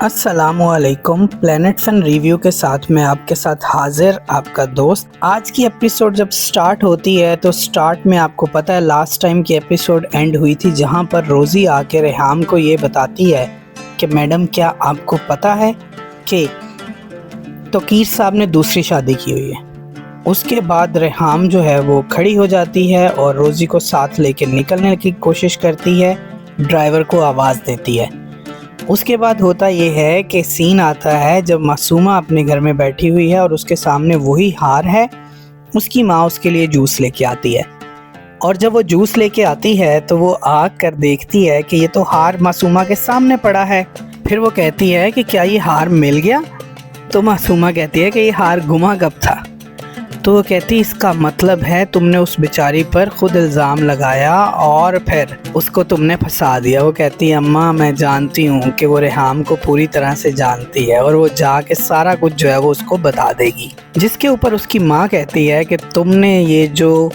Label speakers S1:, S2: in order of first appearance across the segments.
S1: अस्सलामुअलैकुम। Planet fun review के साथ मैं आपके साथ हाजिर आपका दोस्त। आज की एपिसोड जब स्टार्ट होती है तो स्टार्ट में आपको पता है लास्ट टाइम की एपिसोड एंड हुई थी जहां पर रोज़ी आके रेहाम को ये बताती है कि मैडम क्या आपको पता है कि तोकीर साहब ने दूसरी शादी की हुई है। उसके बाद रेहाम जो है वो खड़ी हो जाती है और रोज़ी को साथ लेके निकलने की कोशिश करती है, ड्राइवर को आवाज़ देती है। उसके बाद होता ये है कि सीन आता है जब मासूमा अपने घर में बैठी हुई है और उसके सामने वही हार है। उसकी माँ उसके लिए जूस लेके आती है और जब वो जूस लेके आती है तो वो आग कर देखती है कि ये तो हार मासूमा के सामने पड़ा है। फिर वो कहती है कि क्या ये हार मिल गया? तो मासूमा कहती है कि ये हार गुमा कब था? तो वो कहती इसका मतलब है तुमने उस बेचारी पर खुद इल्ज़ाम लगाया और फिर उसको तुमने फंसा दिया। वो कहती है अम्मा मैं जानती हूँ कि वो रेहाम को पूरी तरह से जानती है और वो जाके सारा कुछ जो है वो उसको बता देगी। जिसके ऊपर उसकी माँ कहती है कि तुमने ये जो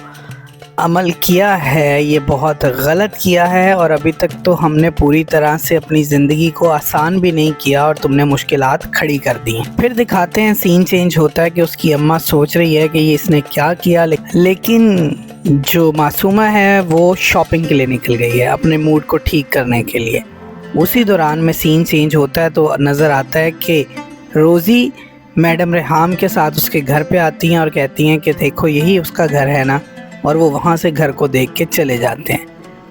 S1: अमल किया है ये बहुत गलत किया है और अभी तक तो हमने पूरी तरह से अपनी ज़िंदगी को आसान भी नहीं किया और तुमने मुश्किलात खड़ी कर दी। फिर दिखाते हैं सीन चेंज होता है कि उसकी अम्मा सोच रही है कि ये इसने क्या किया, लेकिन जो मासूमा है वो शॉपिंग के लिए निकल गई है अपने मूड को ठीक करने के लिए। उसी दौरान में सीन चेंज होता है तो नज़र आता है कि रोज़ी मैडम रेहाम के साथ उसके घर पे आती हैं और कहती हैं कि देखो यही उसका घर है ना, और वो वहाँ से घर को देख के चले जाते हैं।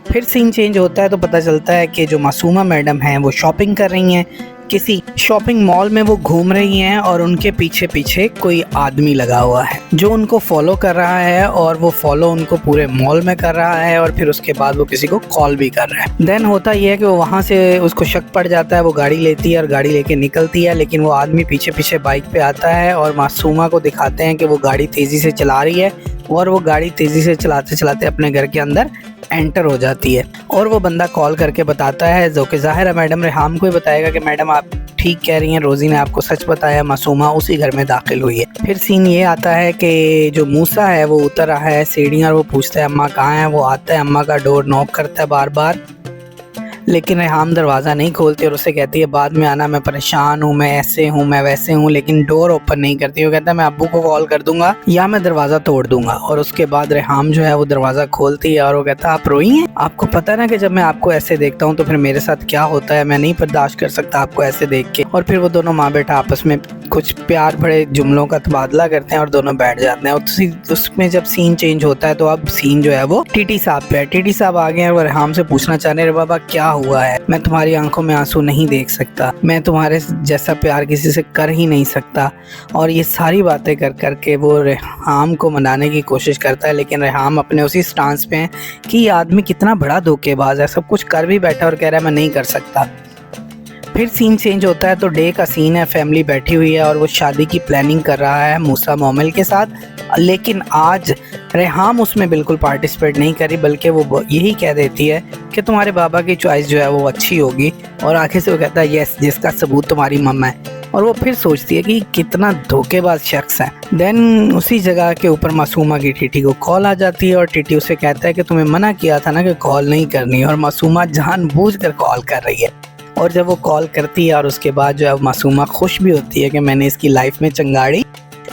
S1: फिर सीन चेंज होता है तो पता चलता है कि जो मासूमा मैडम हैं वो शॉपिंग कर रही हैं, किसी शॉपिंग मॉल में वो घूम रही हैं और उनके पीछे पीछे कोई आदमी लगा हुआ है जो उनको फॉलो कर रहा है और वो फॉलो उनको पूरे मॉल में कर रहा है और फिर उसके बाद वो किसी को कॉल भी कर रहा है। देन होता ये है कि वो वहाँ से उसको शक पड़ जाता है, वो गाड़ी लेती है और गाड़ी लेके निकलती है, लेकिन वो आदमी पीछे पीछे बाइक पे आता है और मासूमा को दिखाते हैं कि वो गाड़ी तेज़ी से चला रही है और वो गाड़ी तेज़ी से चलाते चलाते अपने घर के अंदर एंटर हो जाती है। और वो बंदा कॉल करके बताता है जो कि ज़ाहिर है मैडम रेहाम को ही बताएगा कि मैडम आप ठीक कह रही हैं, रोज़ी ने आपको सच बताया, मासूमा उसी घर में दाखिल हुई है। फिर सीन ये आता है कि जो मूसा है वो उतर रहा है सीढ़ियाँ और वो पूछता है अम्मा कहाँ है। वो आता है, अम्मा का डोर नॉक करता है बार बार, लेकिन रेहाम दरवाज़ा नहीं खोलती और उससे कहती है बाद में आना, मैं परेशान हूँ, मैं ऐसे हूँ, मैं वैसे हूँ, लेकिन डोर ओपन नहीं करती। वो कहता है मैं अब्बू को कॉल कर दूंगा या मैं दरवाज़ा तोड़ दूंगा। और उसके बाद रेहाम जो है वो दरवाज़ा खोलती है और वो कहता है आप रोई हैं? आपको पता है ना कि जब मैं आपको ऐसे देखता हूँ तो फिर मेरे साथ क्या होता है, मैं नहीं बर्दाश्त कर सकता आपको ऐसे देख के। और फिर वो दोनों माँ बेटा आपस में कुछ प्यार भरे जुमलों का तबादला करते हैं और दोनों बैठ जाते हैं। और उसमें जब सीन चेंज होता है तो अब सीन जो है वो टीटी साहब पे है। टीटी साहब आ गए हैं और रेहाम से पूछना चाह रहे हैं बाबा क्या हुआ है, मैं तुम्हारी आंखों में आंसू नहीं देख सकता, मैं तुम्हारे जैसा प्यार किसी से कर ही नहीं सकता। और ये सारी बातें कर करके वो रेहाम को मनाने की कोशिश करता है, लेकिन रेहाम अपने उसी स्टांस पे है कि ये आदमी कितना बड़ा धोखेबाज है, सब कुछ कर भी बैठा और कह रहा है मैं नहीं कर सकता। फिर सीन चेंज होता है तो डे का सीन है, फैमिली बैठी हुई है और वो शादी की प्लानिंग कर रहा है मूसा मोमिल के साथ, लेकिन आज रेहाम उसमें बिल्कुल पार्टिसिपेट नहीं करी, बल्कि वो यही कह देती है कि तुम्हारे बाबा की चॉइस जो है वो अच्छी होगी। और आखिर से वो कहता है यस, जिसका सबूत तुम्हारी मम्मा है। और वो फिर सोचती है कि कितना धोखेबाज शख्स है। देन उसी जगह के ऊपर मासूमा की टीटी को कॉल आ जाती है और टीटी उसे कहता है कि तुम्हें मना किया था ना कि कॉल नहीं करनी, और मासूमा जानबूझकर कॉल कर रही है। और जब वो कॉल करती है और उसके बाद जो है मासूमा खुश भी होती है कि मैंने इसकी लाइफ में चंगाड़ी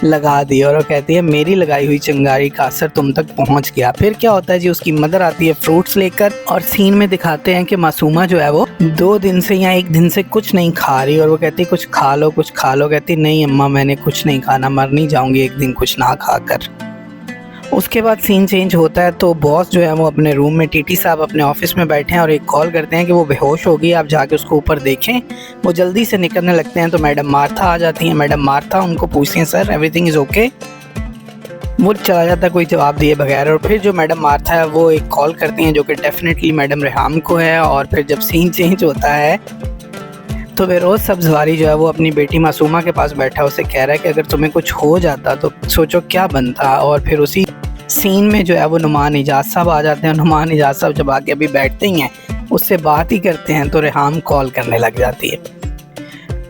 S1: लगा दी, और वो कहती है मेरी लगाई हुई चंगारी का असर तुम तक पहुंच गया। फिर क्या होता है जी, उसकी मदर आती है फ्रूट्स लेकर और सीन में दिखाते हैं कि मासूमा जो है वो 2 दिन से या 1 दिन से कुछ नहीं खा रही और वो कहती है कुछ खा लो कुछ खा लो। कहती नहीं अम्मा मैंने कुछ नहीं खाना, मर नहीं जाऊंगी एक दिन कुछ ना खाकर। उसके बाद सीन चेंज होता है तो बॉस जो है वो अपने रूम में, टीटी साहब अपने ऑफिस में बैठे हैं और एक कॉल करते हैं कि वो बेहोश हो गई, आप जाके उसको ऊपर देखें। वो जल्दी से निकलने लगते हैं तो मैडम मार्था आ जाती हैं। मैडम मार्था उनको पूछती हैं सर एवरीथिंग इज़ ओके। वो चला जाता है कोई जवाब दिए बगैर। और फिर जो मैडम मार्था है वो एक कॉल करती हैं जो कि डेफिनेटली मैडम रेहाम को है। और फिर जब सीन चेंज होता है तो बेरोज़ सब्ज़वारी जो है वो अपनी बेटी मासूमा के पास बैठा उसे कह रहा है कि अगर तुम्हें कुछ हो जाता तो सोचो क्या बनता। और फिर उसी सीन में जो है वो नुमान इजाज़ साहब आ जाते हैं। नुमान इजाज़ साहब जब आके अभी बैठते ही हैं उससे बात ही करते हैं तो रेहाम कॉल करने लग जाती है।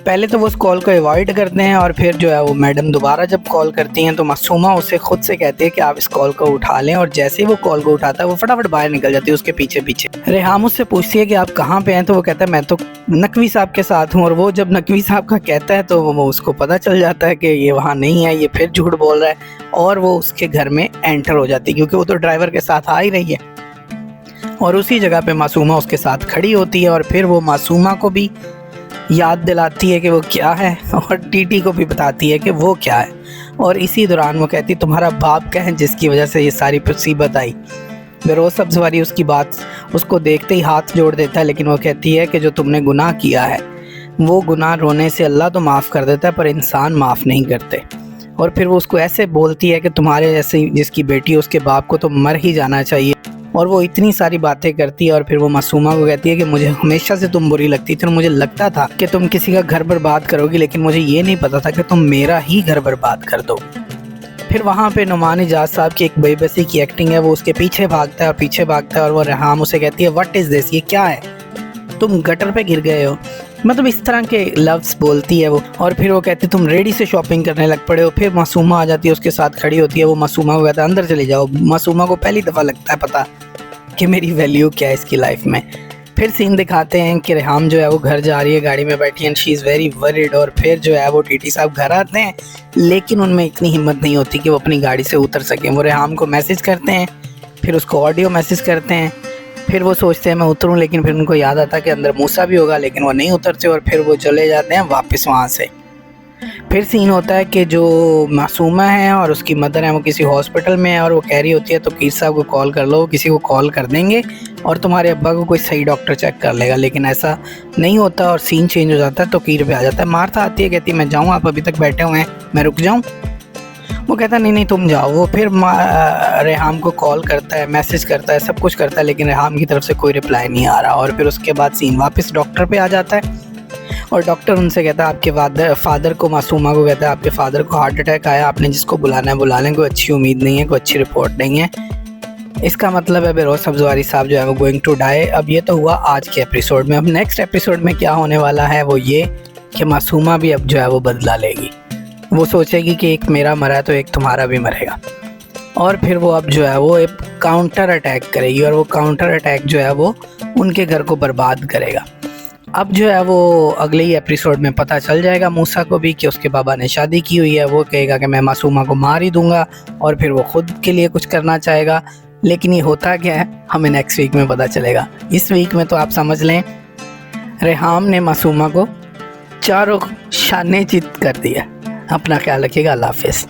S1: पहले तो वो उस कॉल को अवॉइड करते हैं और फिर जो है वो मैडम दोबारा जब कॉल करती हैं तो मासूमा उसे खुद से कहती है कि आप इस कॉल को उठा लें, और जैसे ही वो कॉल को उठाता है वो फटाफट बाहर निकल जाती है उसके पीछे पीछे। रेहाम उससे पूछती है कि आप कहाँ पे हैं, तो वो कहता है मैं तो नकवी साहब के साथ हूँ। और वो जब नकवी साहब का कहता है तो वो उसको पता चल जाता है कि ये वहाँ नहीं है, ये फिर झूठ बोल रहा है, और वो उसके घर में एंटर हो जाती है क्योंकि वो तो ड्राइवर के साथ आ ही रही है। और उसी जगह पे मासूमा उसके साथ खड़ी होती है और फिर वो मासूमा को भी याद दिलाती है कि वो क्या है और टीटी को भी बताती है कि वो क्या है। और इसी दौरान वो कहती है तुम्हारा बाप क्या है जिसकी वजह से ये सारी मुसीबत आई। बेरोज सब्जवारी उसकी बात उसको देखते ही हाथ जोड़ देता है, लेकिन वो कहती है कि जो तुमने गुनाह किया है वो गुनाह रोने से अल्लाह तो माफ़ कर देता है पर इंसान माफ़ नहीं करते। और फिर वो उसको ऐसे बोलती है कि तुम्हारे जैसे जिसकी बेटी है उसके बाप को तो मर ही जाना चाहिए। और वो इतनी सारी बातें करती है और फिर वो मासूमा को कहती है कि मुझे हमेशा से तुम बुरी लगती थी और मुझे लगता था कि तुम किसी का घर बर्बाद करोगी, लेकिन मुझे ये नहीं पता था कि तुम मेरा ही घर बर्बाद कर दो। फिर वहाँ पे नुमान इजाज साहब की एक बेबसी की एक्टिंग है, वो उसके पीछे भागता है और पीछे भागता है और वो रेहाम उसे कहती है व्हाट इज़ दिस, ये क्या है, तुम गटर पे गिर गए हो, मतलब इस तरह के लफ्ज़ बोलती है वो। और फिर वो कहती है तुम रेडी से शॉपिंग करने लग पड़े हो। फिर मासूमा आ जाती है उसके साथ खड़ी होती है, वो मासूमा को कहता है अंदर चले जाओ। मासूमा को पहली दफ़ा लगता है पता कि मेरी वैल्यू क्या है इसकी लाइफ में। फिर सीन दिखाते हैं कि रेहाम जो है वो घर जा रही है, गाड़ी में बैठी है, शी इज़ वेरी वरीड। और फिर जो है वो टीटी साहब घर आते हैं, लेकिन उनमें इतनी हिम्मत नहीं होती कि वो अपनी गाड़ी से उतर सकें। वो रेहाम को मैसेज करते हैं, फिर उसको ऑडियो मैसेज करते हैं, फिर वो सोचते हैं मैं उतरूं, लेकिन फिर उनको याद आता कि अंदर मूसा भी होगा, लेकिन वो नहीं उतरते और फिर वो चले जाते हैं वापस वहाँ से। फिर सीन होता है कि जो मासूमा है और उसकी मदर है वो किसी हॉस्पिटल में है और वो कह रही होती है तो कीर साहब को कॉल कर लो, किसी को कॉल कर देंगे और तुम्हारे अब्बा को कोई सही डॉक्टर चेक कर लेगा। लेकिन ऐसा नहीं होता और सीन चेंज हो जाता है तो कीर पे आ जाता है। मार्था आती है, कहती है मैं जाऊँ, आप अभी तक बैठे हुए हैं, मैं रुक जाऊँ। वो कहता है नहीं नहीं तुम जाओ। वो फिर रेहाम को कॉल करता है, मैसेज करता है, सब कुछ करता है, लेकिन रेहाम की तरफ से कोई रिप्लाई नहीं आ रहा। और फिर उसके बाद सीन वापस डॉक्टर पे आ जाता है और डॉक्टर उनसे कहता है आपके फादर को, मासूमा को कहता है आपके फादर को हार्ट अटैक आया, आपने जिसको बुलाना है बुला लें, कोई अच्छी उम्मीद नहीं है, कोई अच्छी रिपोर्ट नहीं है। इसका मतलब है बेरोज सब्जवारी साहब जो है वो गोइंग टू डाई। अब ये तो हुआ आज के एपिसोड में। अब नेक्स्ट एपिसोड में क्या होने वाला है वो ये कि मासूमा भी अब जो है वो बदला लेगी। वो सोचेगी कि एक मेरा मरा है तो एक तुम्हारा भी मरेगा, और फिर वो अब जो है वो एक काउंटर अटैक करेगी और वो काउंटर अटैक जो है वो उनके घर को बर्बाद करेगा। अब जो है वो अगले ही एपिसोड में पता चल जाएगा मूसा को भी कि उसके बाबा ने शादी की हुई है। वो कहेगा कि मैं मासूमा को मार ही दूंगा और फिर वो खुद के लिए कुछ करना चाहेगा। लेकिन ये होता क्या है हमें नेक्स्ट वीक में पता चलेगा। इस वीक में तो आप समझ लें रेहाम ने मासूमा को चारों शाने चित कर दिया। अपना ख्याल रखिएगा, अल्लाह हाफिज़।